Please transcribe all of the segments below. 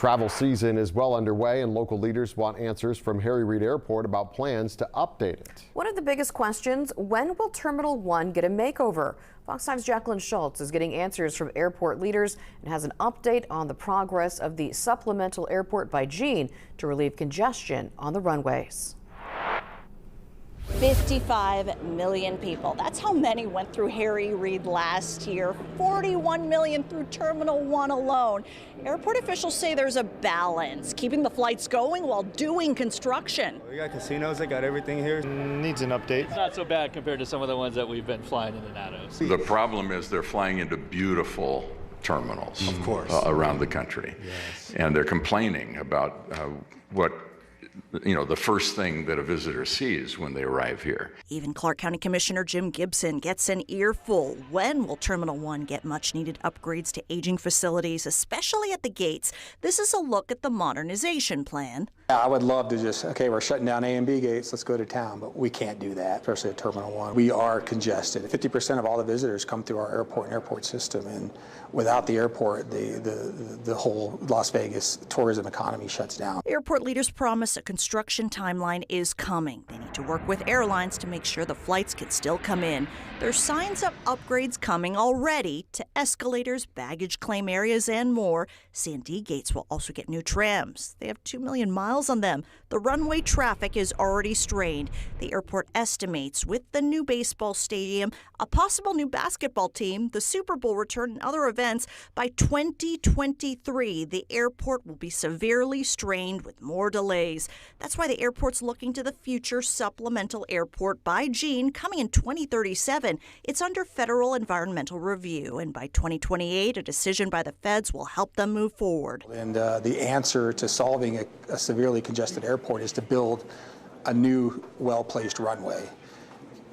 Travel season is well underway and local leaders want answers from Harry Reid Airport about plans to update it. One of the biggest questions, when will Terminal 1 get a makeover? Fox 5's Jacqueline Schultz is getting answers from airport leaders and has an update on the progress of the supplemental airport by Gene to relieve congestion on the runways. 55 million people. That's how many went through Harry Reid last year. 41 million through Terminal 1 alone. Airport officials say there's a balance, keeping the flights going while doing construction. We got casinos, they got everything here. Needs an update. It's not so bad compared to some of the ones that we've been flying in and out of. The problem is they're flying into beautiful terminals, of course, around the country. Yes. And they're complaining about the first thing that a visitor sees when they arrive here. Even Clark County Commissioner Jim Gibson gets an earful. When will Terminal 1 get much needed upgrades to aging facilities, especially at the gates? This is a look at the modernization plan. I would love to just, okay, we're shutting down A and B gates, let's go to town, but we can't do that, especially at Terminal 1. We are congested. 50% of all the visitors come through our airport and airport system, and without the airport, the whole Las Vegas tourism economy shuts down. Airport leaders promise a construction timeline is coming. They need to work with airlines to make sure the flights can still come in. There's signs of upgrades coming already to escalators, baggage claim areas, and more. C&D gates will also get new trams. They have 2 million miles on them. The runway traffic is already strained. The airport estimates with the new baseball stadium, a possible new basketball team, the Super Bowl return, and other events, by 2023, the airport will be severely strained with more delays. That's why the airport's looking to the future supplemental airport by Gene coming in 2037. It's under federal environmental review, and by 2028, a decision by the feds will help them move forward. And the answer to solving a severely congested airport is to build a new, well-placed runway.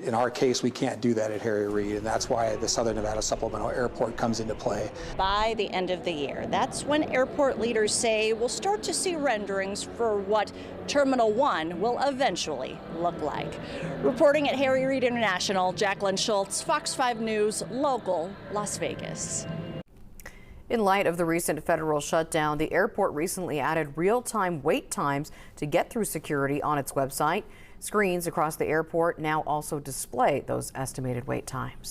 In our case, we can't do that at Harry Reid, and that's why the Southern Nevada Supplemental Airport comes into play. By the end of the year, that's when airport leaders say we'll start to see renderings for what Terminal 1 will eventually look like. Reporting at Harry Reid International, Jacqueline Schultz, Fox 5 News, local, Las Vegas. In light of the recent federal shutdown, the airport recently added real-time wait times to get through security on its website. Screens across the airport now also display those estimated wait times.